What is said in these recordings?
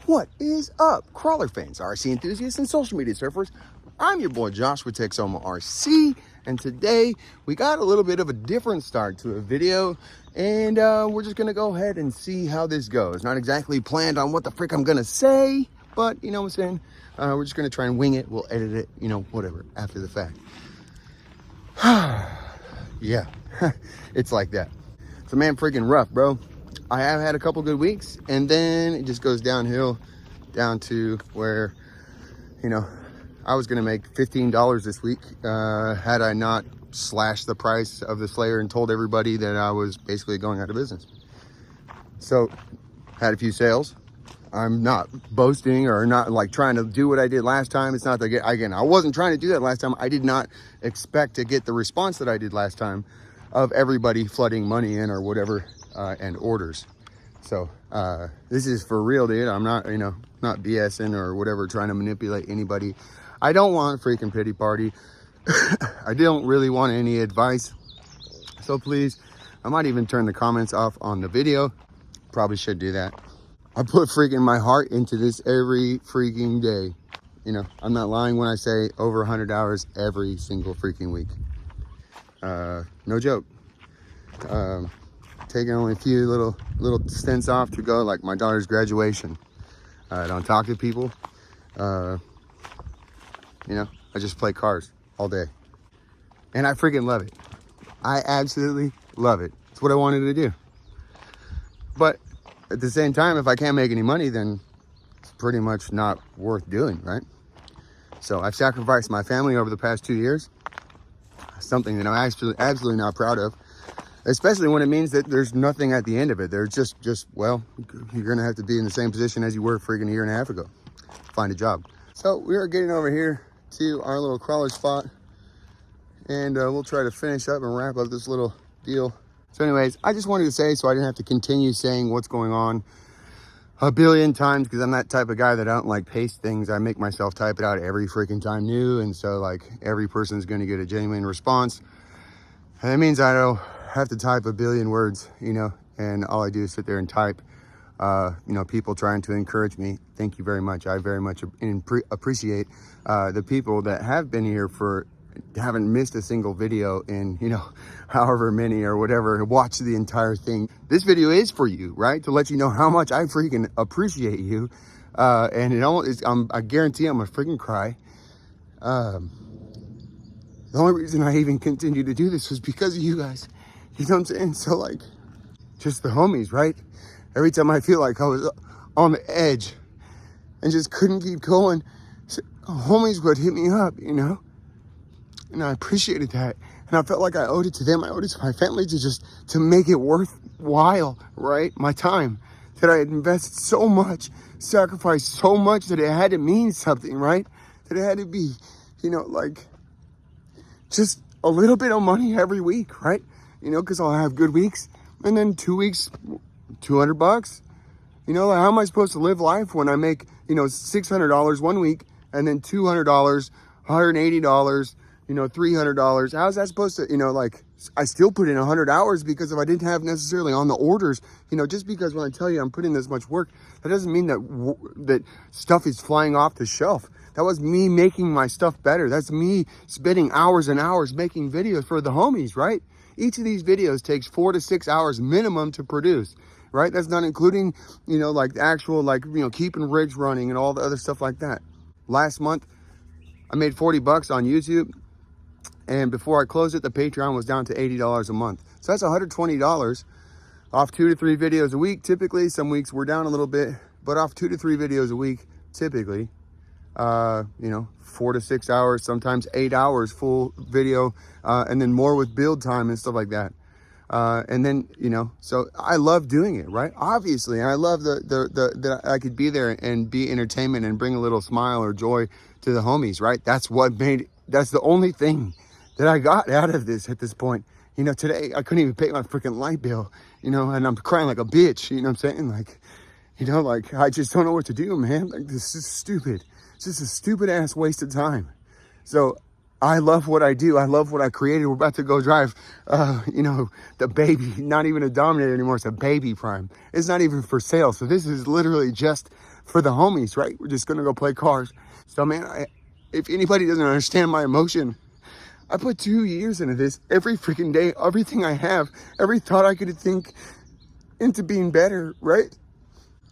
What is up, crawler fans, RC enthusiasts, and social media surfers? I'm your boy Josh with MOFO RC, and today we got a little bit of a different start to a video, and we're just gonna go ahead and see how this goes. Not exactly planned on what the frick I'm gonna say, but you know what I'm saying? We're just gonna try and wing it. We'll edit it, you know, whatever, after the fact. Yeah, it's like that. So man, freaking rough, bro. I have had a couple good weeks, and then it just goes downhill down to where, you know, I was gonna make $15 this week had I not slashed the price of the Slayer and told everybody that I was basically going out of business. So had a few sales. I'm not boasting or not like trying to do what I did last time. It's not that, again, I wasn't trying to do that last time. I did not expect to get the response that I did last time of everybody flooding money in or whatever and orders. So this is for real, dude. I'm not, you know, not BSing or whatever, trying to manipulate anybody. I don't want a freaking pity party. I don't really want any advice. So please, I might even turn the comments off on the video. Probably should do that. I put freaking my heart into this every freaking day. You know, I'm not lying when I say over 100 hours every single freaking week. No joke. Taking only a few little stints off to go, like my daughter's graduation. I don't talk to people. You know, I just play cards all day. And I freaking love it. I absolutely love it. It's what I wanted to do. But at the same time, if I can't make any money, then it's pretty much not worth doing, right? So I've sacrificed my family over the past 2 years. Something that I'm actually absolutely not proud of. Especially when it means that there's nothing at the end of it. There's just, well, you're gonna have to be in the same position as you were freaking a year and a half ago. Find a job. So we are getting over here to our little crawler spot, and we'll try to finish up and wrap up this little deal. So anyways, I just wanted to say, so I didn't have to continue saying what's going on a billion times, because I'm that type of guy that I don't like paste things. I make myself type it out every freaking time new, and so like every person's gonna get a genuine response. And that means I don't have to type a billion words, you know, and all I do is sit there and type. You know, people trying to encourage me. Thank you very much. I very much appreciate the people that have been here for, haven't missed a single video in, you know, however many or whatever, watch the entire thing. This video is for you, right? To let you know how much I freaking appreciate you. And it almost, I guarantee I'm gonna freaking cry. The only reason I even continue to do this was because of you guys. You know what I'm saying? So like, just the homies, right? Every time I feel like I was on the edge and just couldn't keep going, homies would hit me up, you know? And I appreciated that. And I felt like I owed it to them. I owed it to my family to make it worthwhile, right? My time that I had invested so much, sacrificed so much, that it had to mean something, right? That it had to be, you know, like just a little bit of money every week, right? You know, because I'll have good weeks, and then 2 weeks, $200. You know, how am I supposed to live life when I make, you know, $600 one week, and then $200, $180, you know, $300? How's that supposed to, you know, like, I still put in 100 hours, because if I didn't have necessarily on the orders, you know, just because when I tell you I'm putting this much work, that doesn't mean that stuff is flying off the shelf. That was me making my stuff better. That's me spending hours and hours making videos for the homies, right? Each of these videos takes 4 to 6 hours minimum to produce, right? That's not including, you know, like the actual, like, you know, keeping rigs running and all the other stuff like that. Last month, I made 40 bucks on YouTube. And before I closed it, the Patreon was down to $80 a month. So that's $120 off 2 to 3 videos a week. Typically, some weeks we're down a little bit, but off 2 to 3 videos a week, typically, you know, 4 to 6 hours, sometimes 8 hours full video, and then more with build time and stuff like that. And then, you know, so I love doing it, right? Obviously, and I love that I could be there and be entertainment and bring a little smile or joy to the homies, right? That's the only thing that I got out of this at this point. You know, today I couldn't even pay my freaking light bill, you know, and I'm crying like a bitch, you know what I'm saying? Like, you know, like, I just don't know what to do, man. Like, this is stupid. It's just a stupid ass waste of time. So I love what I do. I love what I created. We're about to go drive, you know, the baby, not even a Dominator anymore. It's a baby Prime. It's not even for sale. So this is literally just for the homies, right? We're just gonna go play cars. So man, if anybody doesn't understand my emotion, I put 2 years into this every freaking day. Everything I have, every thought I could think into being better, right?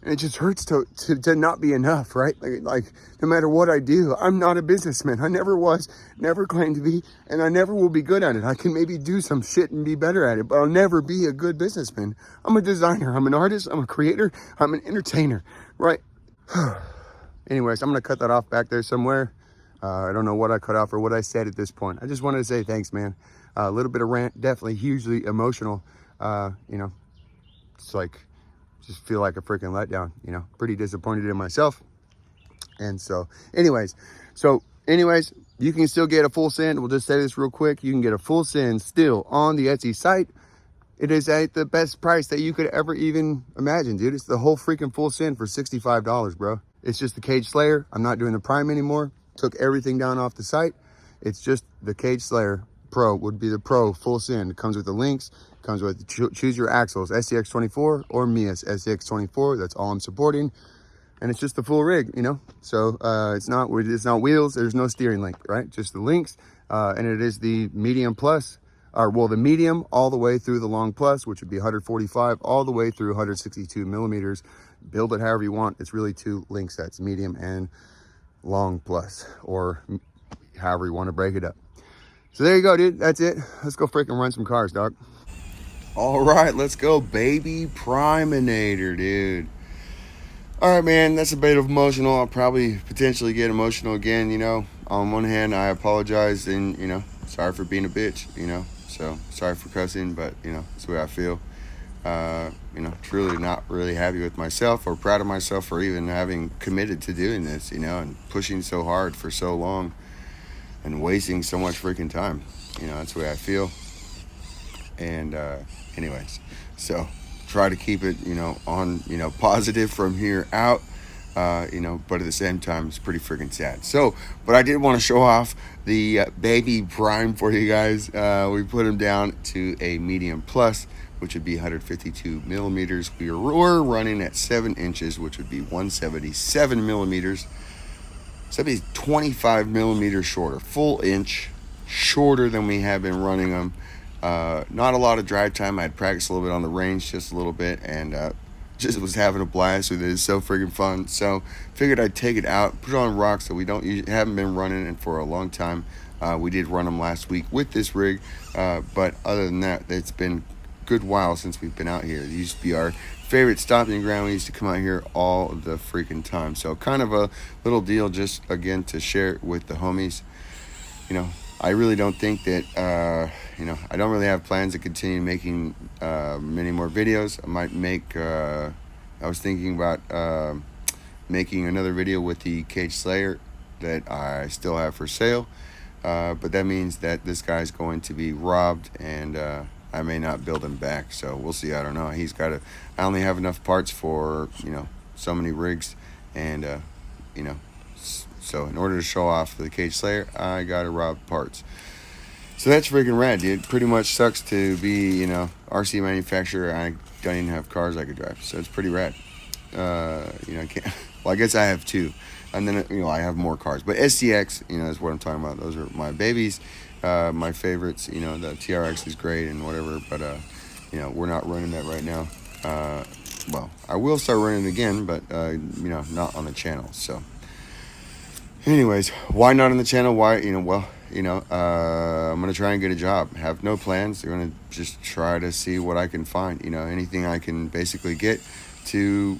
And it just hurts to not be enough, right? Like no matter what I do, I'm not a businessman. I never was, never claimed to be, and I never will be good at it. I can maybe do some shit and be better at it, but I'll never be a good businessman. I'm a designer, I'm an artist, I'm a creator, I'm an entertainer, right? Anyways, I'm gonna cut that off back there somewhere. I don't know what I cut off or what I said at this point. I just wanted to say thanks, man. A little bit of rant, definitely hugely emotional. You know, it's like, just feel like a freaking letdown, you know, pretty disappointed in myself. And so anyways, you can still get a full send. We'll just say this real quick. You can get a full send still on the Etsy site. It is at the best price that you could ever even imagine, dude. It's the whole freaking full send for $65, bro. It's just the Cage Slayer. I'm not doing the Prime anymore. Took everything down off the site. It's just the Cage Slayer Pro would be the Pro full send. It comes with the links. Comes with choose your axles, SCX24 or Mia's SCX24. That's all I'm supporting, and it's just the full rig, you know. So it's not wheels. There's no steering link, right? Just the links, and it is the medium plus, or well, the medium all the way through the long plus, which would be 145 all the way through 162 millimeters. Build it however you want. It's really 2 link sets, medium and long plus, or however you want to break it up. So there you go, dude. That's it. Let's go freaking run some cars, dog. All right, let's go, baby. Priminator, dude. All right, man, that's a bit of emotional. I'll probably potentially get emotional again, you know. On one hand, I apologize and, you know, sorry for being a bitch, you know. So, sorry for cussing, but, you know, that's the way I feel. You know, truly not really happy with myself or proud of myself for even having committed to doing this, you know, and pushing so hard for so long and wasting so much freaking time. You know, that's the way I feel. And anyways, so try to keep it, you know, on, you know, positive from here out, you know, but at the same time, it's pretty freaking sad. So, but I did want to show off the baby Prime for you guys. We put him down to a medium plus, which would be 152 millimeters. We're running at 7 inches, which would be 177 millimeters. So that'd be 25 millimeters shorter, full inch shorter than we have been running them. Not a lot of drive time. I'd practiced a little bit on the range, just a little bit, and just was having a blast with it. It's so freaking fun. So figured I'd take it out, put it on rocks that we haven't been running it for a long time. We did run them last week with this rig, but other than that, it's been a good while since we've been out here. It used to be our favorite stomping ground. We used to come out here all the freaking time. So kind of a little deal, just again to share it with the homies. You know, I really don't think that, you know, I don't really have plans to continue making many more videos. I might make, I was thinking about making another video with the Cage Slayer that I still have for sale. But that means that this guy's going to be robbed, and I may not build him back. So we'll see. I don't know. He's got to, I only have enough parts for, you know, so many rigs, and, you know, so in order to show off the Cage Slayer, I gotta rob parts. So that's freaking rad, dude. Pretty much sucks to be, you know, RC manufacturer. I don't even have cars I could drive, so it's pretty rad. You know, I can't. Well, I guess I have 2, and then, you know, I have more cars. But SCX, you know, is what I'm talking about. Those are my babies, my favorites. You know, the TRX is great and whatever, but you know, we're not running that right now. Well, I will start running it again, but you know, not on the channel. So. Anyways, why not on the channel? Why, you know, well, you know, I'm going to try and get a job. Have no plans. I'm going to just try to see what I can find, you know, anything I can basically get to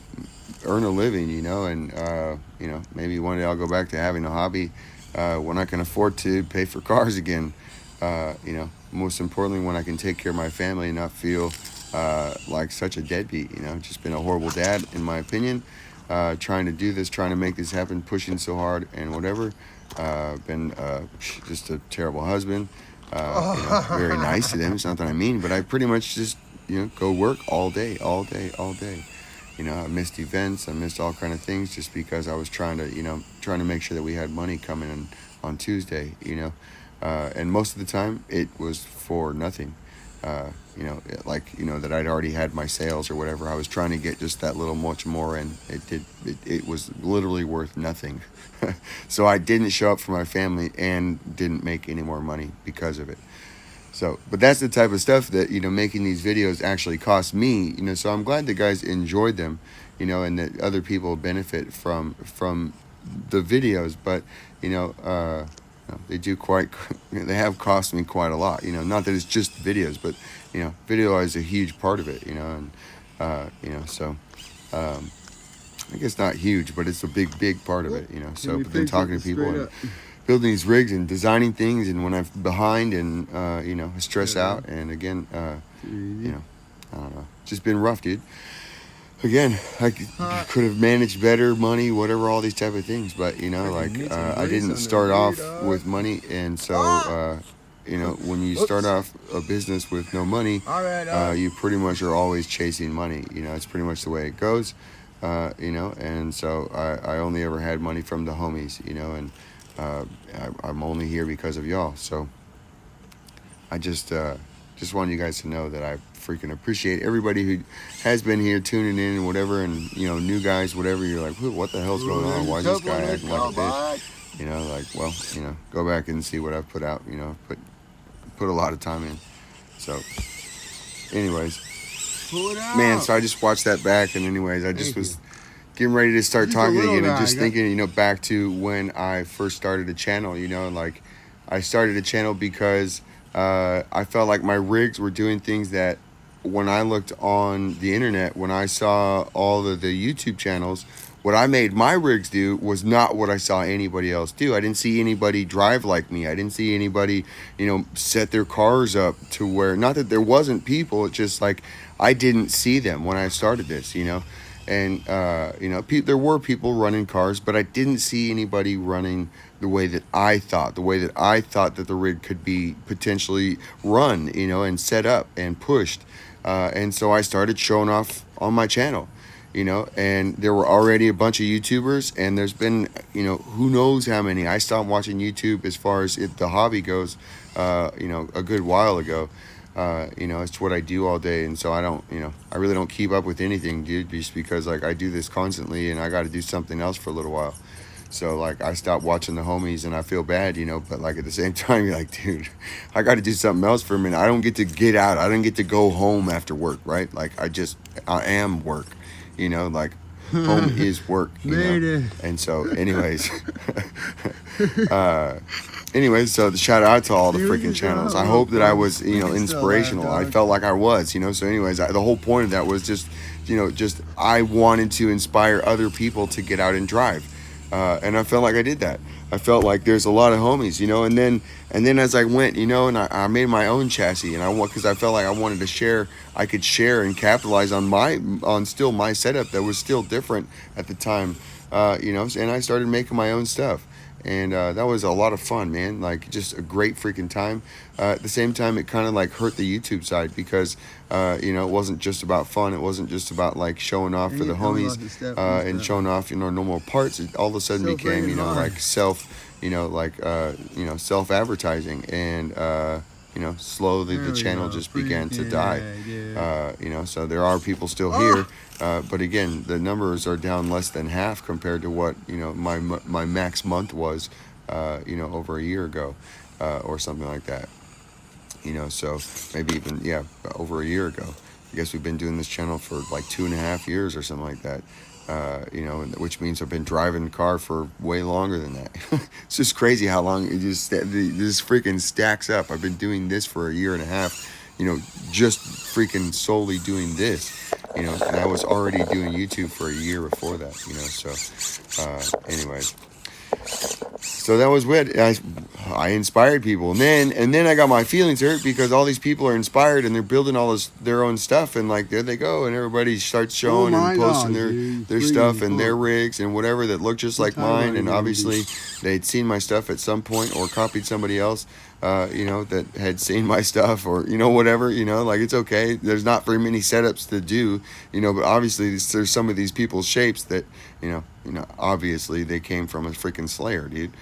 earn a living, you know, and, you know, maybe one day I'll go back to having a hobby when I can afford to pay for cars again. You know, most importantly, when I can take care of my family and not feel like such a deadbeat, you know, just been a horrible dad, in my opinion. Trying to do this, trying to make this happen, pushing so hard and whatever. Been just a terrible husband. You know, very nice to them. It's not that I mean, but I pretty much just, you know, go work all day. You know, I missed events. I missed all kind of things just because I was trying to make sure that we had money coming in on Tuesday, you know. And most of the time it was for nothing. you know, like, you know, that I'd already had my sales or whatever. I was trying to get just that little much more, and it was literally worth nothing. So I didn't show up for my family and didn't make any more money because of it. So, but that's the type of stuff that, you know, making these videos actually cost me, you know. So I'm glad the guys enjoyed them, you know, and that other people benefit from the videos. But, you know, they do quite, they have cost me quite a lot, you know. Not that it's just videos, but, you know, video is a huge part of it, you know. And you know, so I guess not huge, but it's a big part of it, you know. So I've been talking to people and building these rigs and designing things, and when I'm behind and you know, I stress out, and again, you know, I don't know, just been rough, dude. Again, I could have managed better, money, whatever, all these type of things, but, you know, like, I didn't start off with money, and so you know, when you start off a business with no money, you pretty much are always chasing money, you know. It's pretty much the way it goes, you know. And so I only ever had money from the homies, you know, and I'm only here because of y'all. So I just wanted you guys to know that I freaking appreciate everybody who has been here tuning in and whatever, and, you know, new guys, whatever. You're like, what the hell's going on? Why is this guy acting like a bitch? You know, like, well, you know, go back and see what I've put out. You know, put a lot of time in. So anyways, man, so I just watched that back, and anyways, I just was getting ready to start talking again, and just thinking, you know, back to when I first started a channel, you know. Like, I started a channel because I felt like my rigs were doing things that, when I looked on the internet, when I saw all of the YouTube channels, what I made my rigs do was not what I saw anybody else do. I didn't see anybody drive like me. I didn't see anybody, you know, set their cars up to where, not that there wasn't people, it's just like I didn't see them when I started this, you know. And, you know, there were people running cars, but I didn't see anybody running the way that I thought, that the rig could be potentially run, you know, and set up and pushed. And so I started showing off on my channel, you know, and there were already a bunch of YouTubers, and there's been, you know, who knows how many. I stopped watching YouTube as far as the hobby goes, you know, a good while ago. You know, it's what I do all day, and so I don't, you know, I really don't keep up with anything, dude, just because, like, I do this constantly, and I got to do something else for a little while. So, like, I stopped watching the homies, and I feel bad, you know, but, like, at the same time, you're like, dude, I got to do something else for a minute. I don't get to get out. I don't get to go home after work, right? Like, I am work, you know, like, home is work, you know? And so, anyways, so the shout out to all the freaking channels. I hope that I was, you know, inspirational. I felt like I was, you know. So anyways, the whole point of that was just, you know, just I wanted to inspire other people to get out and drive. And I felt like I did that. I felt like there's a lot of homies, you know, and then as I went, you know, and I made my own chassis, and because I felt like I wanted to share, I could share and capitalize on still my setup that was still different at the time, you know, and I started making my own stuff. And that was a lot of fun, man. Like, just a great freaking time. At the same time, it kind of like hurt the YouTube side because, you know, it wasn't just about fun. It wasn't just about like showing off for the homies and showing off, you know, normal parts. It all of a sudden became, you know, like self-advertising. And, you know, slowly the channel just began to die. You know, so there are people still here. But again, the numbers are down less than half compared to what, you know, my max month was, you know, over a year ago, or something like that. You know, so maybe even, yeah, over a year ago. I guess we've been doing this channel for like 2.5 years or something like that. You know, which means I've been driving the car for way longer than that. It's just crazy how long it just this freaking stacks up. I've been doing this for 1.5 years, you know, just freaking solely doing this, you know, and I was already doing YouTube for a year before that, you know. So anyways, so that was what I inspired people, and then I got my feelings hurt because all these people are inspired and they're building all their own stuff, and like there they go, and everybody starts showing and posting their stuff and their rigs and whatever that look just like mine, and obviously they'd seen my stuff at some point or copied somebody else, you know, that had seen my stuff or, you know, whatever, you know, like it's okay. There's not very many setups to do, you know, but obviously there's some of these people's shapes that, you know, obviously they came from a freaking Slayer, dude.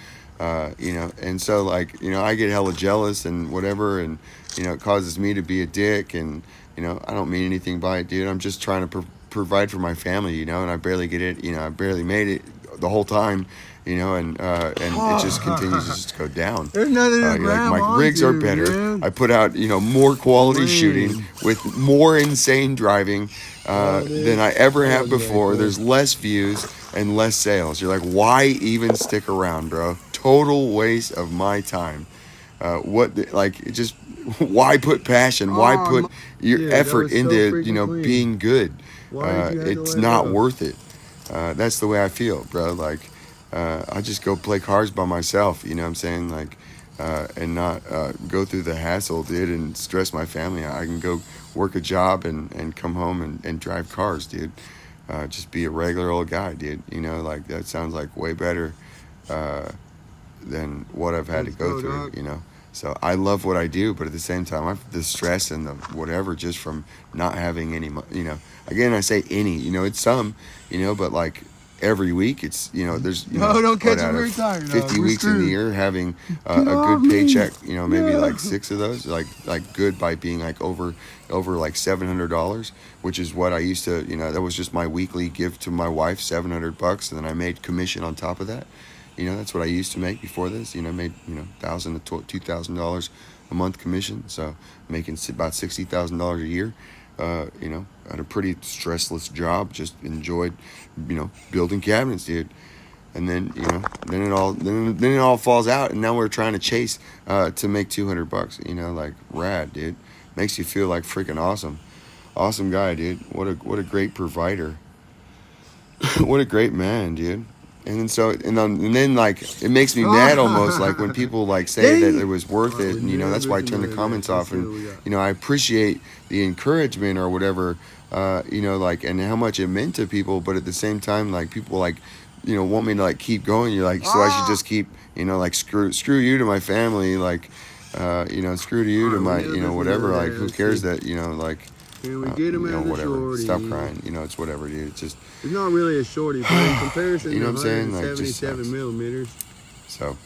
You know, and so like, you know, I get hella jealous and whatever, and, you know, it causes me to be a dick, and, you know, I don't mean anything by it, dude. I'm just trying to provide for my family, you know, and I barely get it, you know, I barely made it the whole time, you know, and it just continues to just go down. There's nothing to Like grab my rigs are better. man. I put out, you know, more quality shooting with more insane driving than I ever have before. There's less views and less sales. You're like, why even stick around, bro? Total waste of my time. It just, why put passion? Why put your effort into, you know, being good? It's not worth it. That's the way I feel, bro. Like, I just go play cards by myself, you know what I'm saying? Like, and not go through the hassle, dude, and stress my family out. I can go work a job and come home and drive cars, dude. Just be a regular old guy, dude. You know, like that sounds like way better than what I've had to go through, you know. So I love what I do, but at the same time, I've the stress and the whatever just from not having any, you know. Again, I say any, you know, it's some, you know, but like every week, it's, you know, there's, you know, don't catch out it of tired, 50 weeks in the year having a good paycheck, you know, maybe like 6 of those, like good by being like over like $700, which is what I used to, you know, that was just my weekly gift to my wife, $700, and then I made commission on top of that. You know, that's what I used to make before this. You know, made, you know, $1,000 to $2,000 a month commission. So making about $60,000 a year. You know, had a pretty stressless job. Just enjoyed, you know, building cabinets, dude. And then, you know, then it all falls out, and now we're trying to chase to make $200. You know, like rad, dude. Makes you feel like freaking awesome. Awesome guy, dude. What a great provider. What a great man, dude. And then like it makes me mad almost, like when people like say that it was worth it, and you know, that's why I turn the comments off. And you know, I appreciate the encouragement or whatever, you know, like, and how much it meant to people, but at the same time, like people like, you know, want me to like keep going. You're like, so I should just keep, you know, like screw you to my family, like, you know, screw to you to my, you know, whatever, like who cares that, you know, like, can we get him, you know, as a whatever. shorty? Stop crying. You know, it's whatever, dude. It's just. It's not really a shorty, but in comparison You know to what I'm saying? Like, 177 millimeters. So.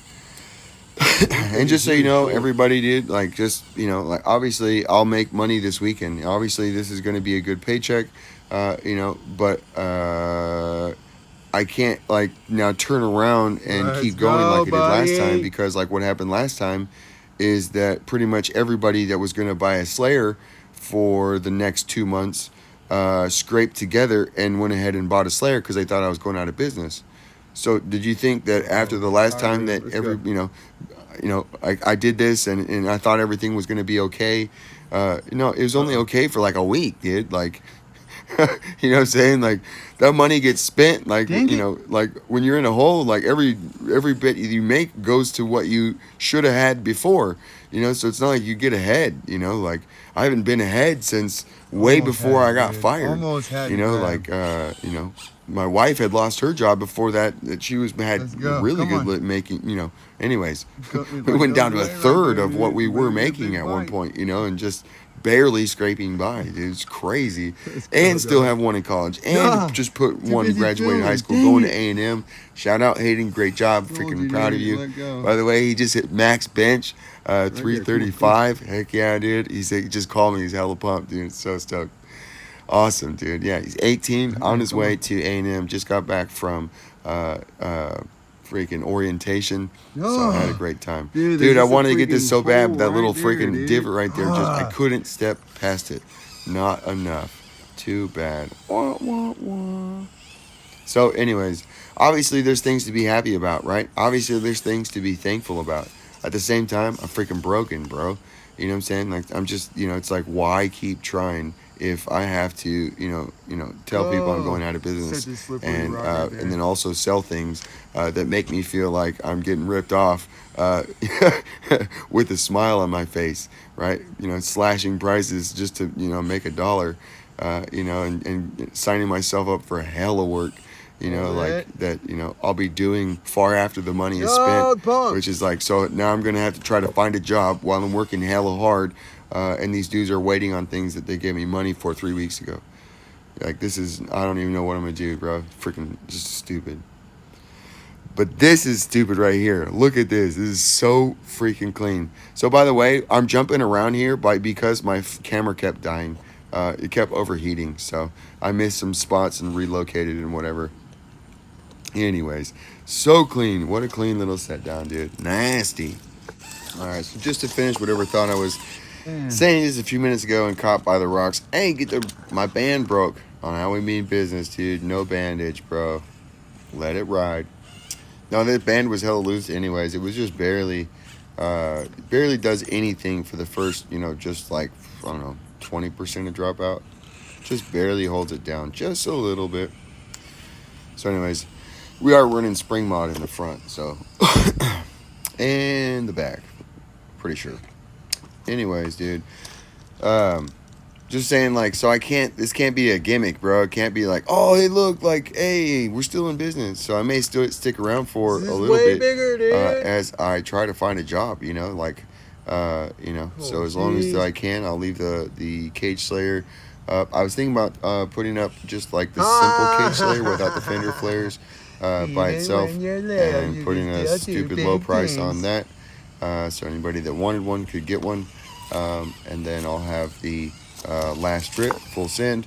And just so you know, everybody, dude, like, just, you know, like, obviously I'll make money this weekend. Obviously this is going to be a good paycheck, you know, but I can't like now turn around and keep going like I did last time, because like what happened last time is that pretty much everybody that was going to buy a Slayer for the next 2 months scraped together and went ahead and bought a Slayer because they thought I was going out of business. So did you think that after the last time that you know, I did this and I thought everything was going to be okay? No, it was only okay for like a week, dude. Like, you know what I'm saying? Like, that money gets spent, like, you know, like when you're in a hole, like every bit you make goes to what you should have had before, you know. So it's not like you get ahead, you know. Like, I haven't been ahead since way before I got fired. You know, like, you know, my wife had lost her job before that she had really good making, you know. Anyways, we went down to a third of what we were making at one point, you know, and just barely scraping by, dude. It's crazy. And still have one in college, and just put one graduated high school, going to A&M. Shout out Hayden, great job, freaking proud of you. By the way, he just hit max bench 335. Heck yeah, dude. He just called me, he's hella pumped, dude. So stoked. Awesome, dude. Yeah, he's 18, on his way to A&M. Just got back from freaking orientation, so I had a great time. Dude, I wanted to get this so bad, but that little freaking divot right there, just I couldn't step past it. Not enough. Too bad. Wah, wah, wah. So anyways, obviously there's things to be happy about, right? Obviously there's things to be thankful about. At the same time, I'm freaking broken, bro. You know what I'm saying? Like, I'm just, you know, it's like, why keep trying if I have to, you know, tell people I'm going out of business, and then also sell things that make me feel like I'm getting ripped off with a smile on my face, right? You know, slashing prices just to, you know, make $1, you know, and signing myself up for hella work, you know, All like right. that, you know, I'll be doing far after the money is Yo, spent, punk. which is like, so now I'm gonna have to try to find a job while I'm working hella hard, and these dudes are waiting on things that they gave me money for 3 weeks ago. Like, this is, I don't even know what I'm gonna do, bro. Freaking just stupid. But this is stupid right here. Look at this. This is so freaking clean. So by the way, I'm jumping around here because my camera kept dying. It kept overheating. So I missed some spots and relocated and whatever. Anyways, so clean. What a clean little set down, dude. Nasty. All right, so just to finish whatever thought I was saying just a few minutes ago and caught by the rocks. Hey, my band broke on How We Mean Business, dude. No bandage, bro. Let it ride. No, that band was hella loose anyways. It was just barely does anything for the first, you know, just like, I don't know, 20% of dropout. Just barely holds it down just a little bit. So anyways, we are running spring mod in the front, so, and the back, pretty sure. Anyways, dude, just saying, like, so this can't be a gimmick, bro. It can't be like, oh, hey, look, like, hey, we're still in business. So I may still stick around for a little bit bigger, dude. as I try to find a job, you know, like, you know, so as long as I can, I'll leave the Cage Slayer up. I was thinking about putting up just like the simple Cage Slayer without the fender flares by itself and putting a stupid low price on that. So anybody that wanted one could get one. And then I'll have the last trip full send,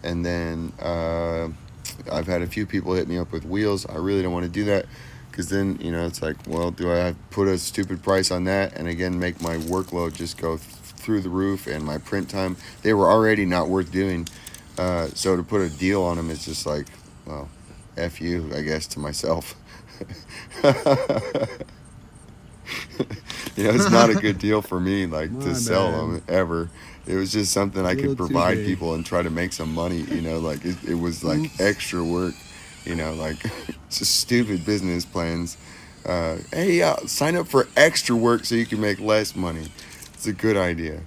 and then I've had a few people hit me up with wheels. I really don't want to do that because then, you know, it's like, well, do I have to put a stupid price on that and again make my workload just go through the roof, and my print time, they were already not worth doing, so to put a deal on them is just like, well, F you, I guess, to myself. You know, it's not a good deal for me, like, to sell them ever. It was just something I could provide people and try to make some money, you know, like it was like extra work, you know, like just stupid business plans. Hey, sign up for extra work so you can make less money. It's a good idea.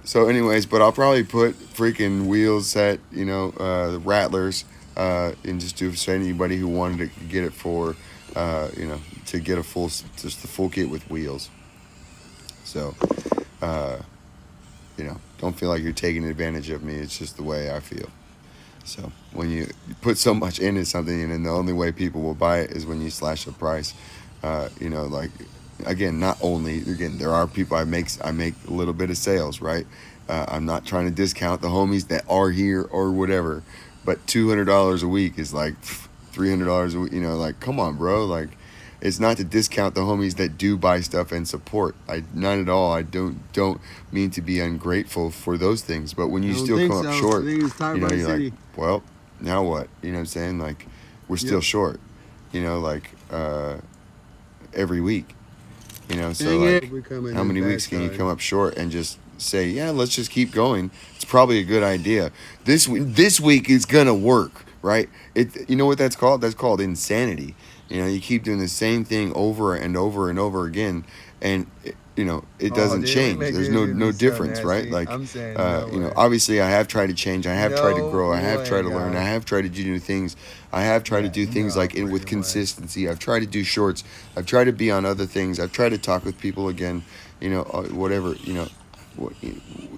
So anyways, but I'll probably put freaking wheels set, you know, the Rattlers, and just do for anybody who wanted to get it for, you know, to get just the full kit with wheels. So, you know, don't feel like you're taking advantage of me. It's just the way I feel. So when you put so much into something, and then the only way people will buy it is when you slash the price, you know, like, again, there are people I make a little bit of sales, right? I'm not trying to discount the homies that are here or whatever, but $200 a week is like $300 a week, you know, like, come on, bro. Like, it's not to discount the homies that do buy stuff and support. Not at all. I don't mean to be ungrateful for those things, but when you still come up short, you know, you're like, well, now what? You know what I'm saying? Like, we're still short, you know, like, every week, you know, so like, how many weeks can you come up short and just say, yeah, let's just keep going? It's probably a good idea. This week is gonna work, right? You know what that's called? That's called insanity. You know, you keep doing the same thing over and over and over again, and you know, it doesn't change. There's no difference, right? Like, you know, obviously I have tried to change. I have tried to grow. I have tried to learn. I have tried to do new things. I have tried to do things like with consistency. I've tried to do shorts. I've tried to be on other things. I've tried to talk with people again, you know, whatever, you know,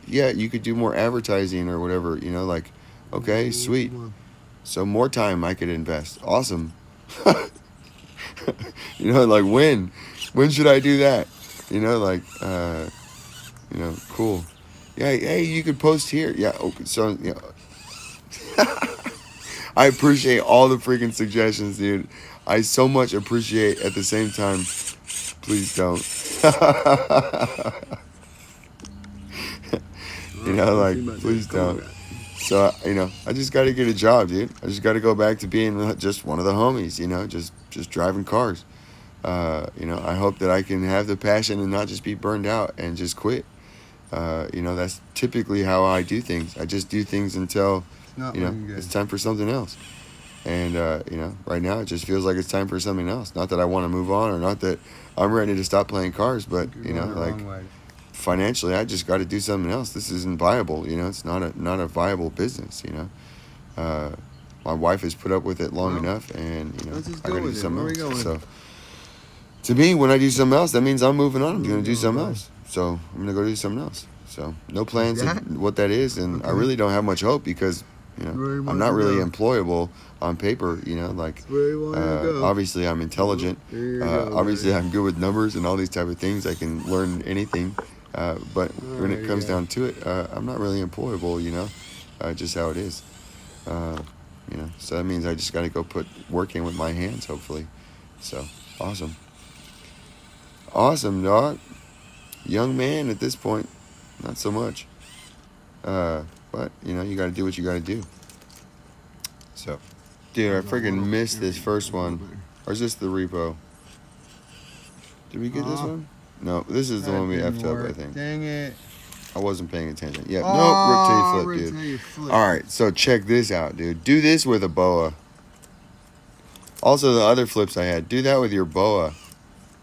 yeah, you could do more advertising or whatever, you know, like, okay, sweet. So more time I could invest. Awesome. You know, like, when should I do that? You know, like, you know, cool. Yeah, hey, you could post here. Yeah, okay, so, you know. I appreciate all the freaking suggestions, dude. I so much appreciate at the same time. Please don't. You know, like, please don't. So, you know, I just got to get a job, dude. I just got to go back to being just one of the homies, you know, just driving cars. You know, I hope that I can have the passion and not just be burned out and just quit. You know, that's typically how I do things. I just do things until, you know, it's time for something else. And, you know, right now it just feels like it's time for something else. Not that I want to move on, or not that I'm ready to stop playing cars, but, you know, like, financially, I just got to do something else. This isn't viable, you know. It's not a viable business, you know. my wife has put up with it long enough, and you know, let's just I go gotta do with it. something Where we else. going? So to me, when I do something else, that means I'm moving on. I'm gonna do something Right. else. So I'm gonna go do something else. So no plans That? of what that is, and I Okay. really don't have much hope because you know Where you I'm want not to really go? employable on paper. You know, like Where you want to go? obviously I'm intelligent. There you go, Obviously buddy. I'm good with numbers and all these type of things. I can learn anything. But when it Alrighty, comes guys. down to it, I'm not really employable. You know, just how it is. You know, so that means I just got to go put work in with my hands, hopefully. So awesome. Awesome, dog. Young man at this point, not so much. But you know, you got to do what you got to do. So, dude, I freaking missed this first one. Or is this the repo? Did we get this one? No, this is the one we effed up, I think. Dang it. I wasn't paying attention. Yeah, Oh, nope, rip till you flip, dude. flip. All right, so check this out, dude. Do this with a boa. Also, the other flips I had, do that with your boa.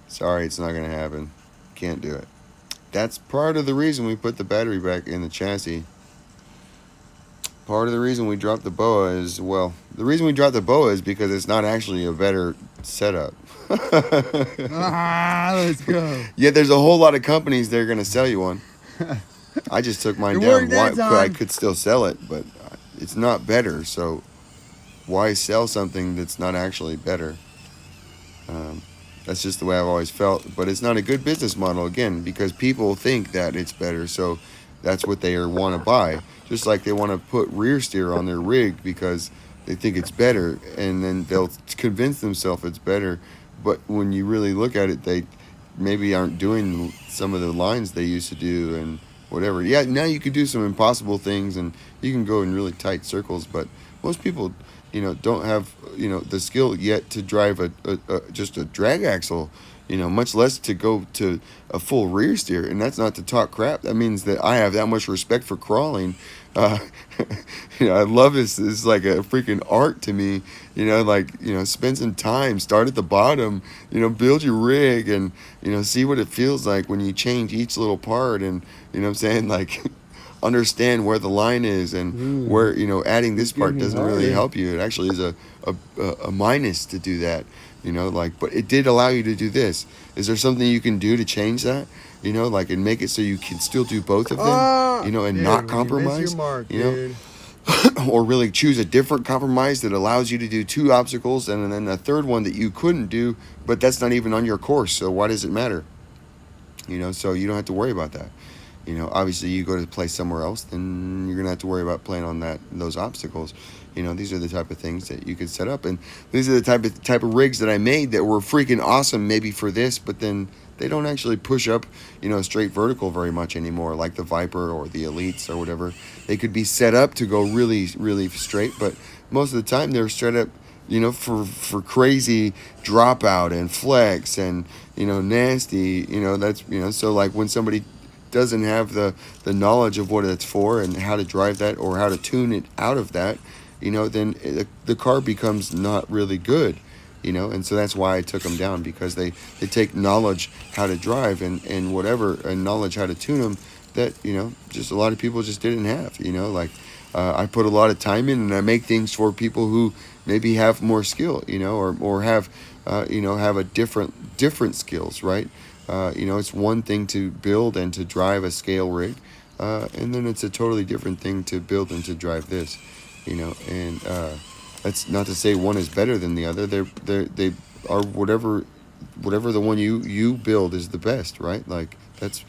Sorry, it's not gonna happen. Can't do it. That's part of the reason we put the battery back in the chassis. Part of the reason we dropped the boa is, well, the reason we dropped the boa is because it's not actually a better setup. Let's go. Yet there's a whole lot of companies that are gonna sell you one. I just took mine It down. worked that Why? I time. could still sell it, but it's not better. So why sell something that's not actually better? That's just the way I've always felt. But it's not a good business model, again, because people think that it's better. So that's what they want to buy. Just like they want to put rear steer on their rig because they think it's better. And then they'll convince themselves it's better. But when you really look at it, they maybe aren't doing some of the lines they used to do and whatever. Yeah, now you can do some impossible things and you can go in really tight circles. But most people, you know, don't have, you know, the skill yet to drive just a drag axle, you know, much less to go to a full rear steer. And that's not to talk crap. That means that I have that much respect for crawling. You know, I love this. It's like a freaking art to me, you know, like, you know, spend some time, start at the bottom, you know, build your rig and, you know, see what it feels like when you change each little part and, you know what I'm saying, like, understand where the line is and where, you know, adding this part doesn't really help you. It actually is a minus to do that, you know, like, but it did allow you to do this. Is there something you can do to change that, you know, like, and make it so you can still do both of them, you know, and not compromise, you know, or really choose a different compromise that allows you to do two obstacles and then a third one that you couldn't do, but that's not even on your course. So why does it matter? You know, so you don't have to worry about that. You know, obviously you go to play somewhere else, then you're gonna have to worry about playing on those obstacles. You know, these are the type of things that you could set up, and these are the type of rigs that I made that were freaking awesome, maybe for this, but then they don't actually push up, you know, straight vertical very much anymore, like the Viper or the Elites or whatever. They could be set up to go really, really straight, but most of the time they're straight up, you know, for crazy dropout and flex and, you know, nasty, you know, that's, you know, so like when somebody doesn't have the knowledge of what it's for and how to drive that or how to tune it out of that, you know, then the car becomes not really good, you know, and so that's why I took them down, because they take knowledge how to drive and whatever, and knowledge how to tune them that, you know, just a lot of people just didn't have, you know, like I put a lot of time in and I make things for people who maybe have more skill, you know, or have, you know, have a different skills, right? You know, it's one thing to build and to drive a scale rig, and then it's a totally different thing to build and to drive this, you know. And that's not to say one is better than the other. They are whatever the one you build is the best, right? Like that's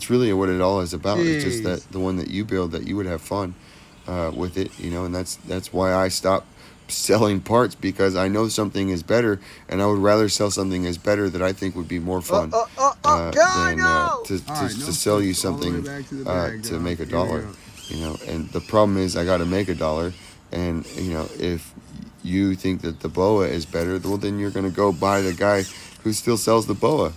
really what it all is about. It's just that the one that you build, that you would have fun with it, you know. And that's why I stopped selling parts, because I know something is better, and I would rather sell something as better that I think would be more fun than to sell you something to make $1, you know. And the problem is I got to make $1, and you know, if you think that the boa is better, well, then you're going to go buy the guy who still sells the boa.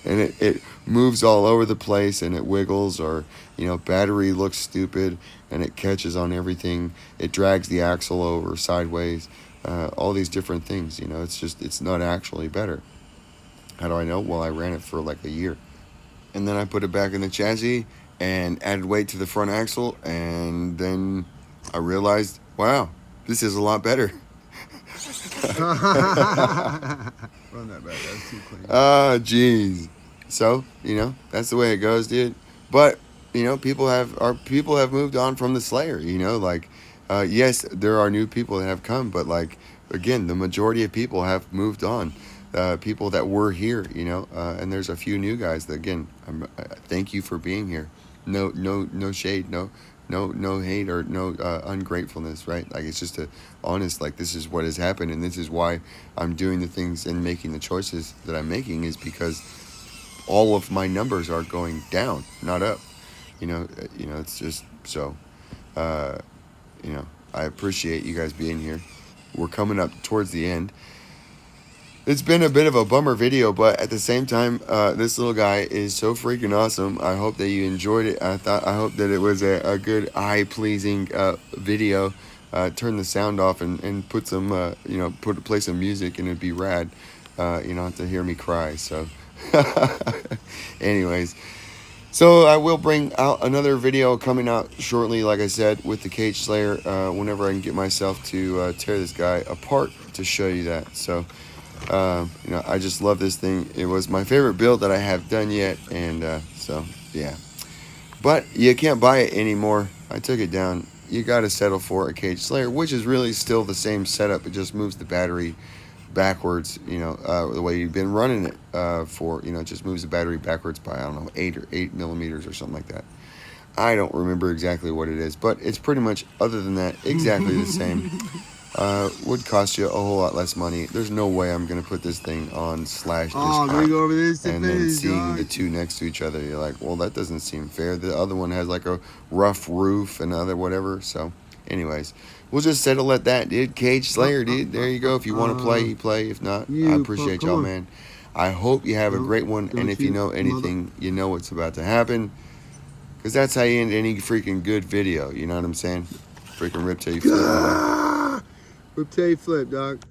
And it moves all over the place, and it wiggles, or, you know, battery looks stupid and it catches on everything. It drags the axle over sideways, all these different things, you know. It's not actually better. How do I know? Well, I ran it for like a year, and then I put it back in the chassis and added weight to the front axle, and then I realized Wow, this is a lot better. Run that back. That's too clean. Jeez. So, you know, that's the way it goes, dude. But, you know, people have moved on from the Slayer, you know, like yes, there are new people that have come, but like again, the majority of people have moved on. People that were here, you know, and there's a few new guys that again, thank you for being here. No shade, no hate or no ungratefulness, right? Like it's just a honest, like this is what has happened, and this is why I'm doing the things and making the choices that I'm making is because all of my numbers are going down, not up. You know, it's just so. You know, I appreciate you guys being here. We're coming up towards the end. It's been a bit of a bummer video, but at the same time, this little guy is so freaking awesome. I hope that you enjoyed it. I hope that it was a good eye-pleasing video. Turn the sound off and put some, you know, play some music and it'd be rad. You know, to hear me cry. So, anyways. So I will bring out another video coming out shortly, like I said, with the Cage Slayer, whenever I can get myself to tear this guy apart to show you that. So, you know, I just love this thing. It was my favorite build that I have done yet, and so, yeah. But you can't buy it anymore. I took it down. You got to settle for a Cage Slayer, which is really still the same setup. It just moves the battery backwards, you know, the way you've been running it for, you know, it just moves the battery backwards by, I don't know, 8 millimeters or something like that. I don't remember exactly what it is, but it's pretty much, other than that, exactly the same. Would cost you a whole lot less money. There's no way I'm going to put this thing on slash discount Over this and then seeing the two next to each other. You're like, well, that doesn't seem fair. The other one has like a rough roof and other whatever. So, anyways, we'll just settle at that, dude. Cage Slayer, dude. There you go. If you want to play, you play. If not, I appreciate y'all, man. I hope you have a great one. And if you know anything, you know what's about to happen. Because that's how you end any freaking good video. You know what I'm saying? Freaking riptail flip. Riptail flip, dog.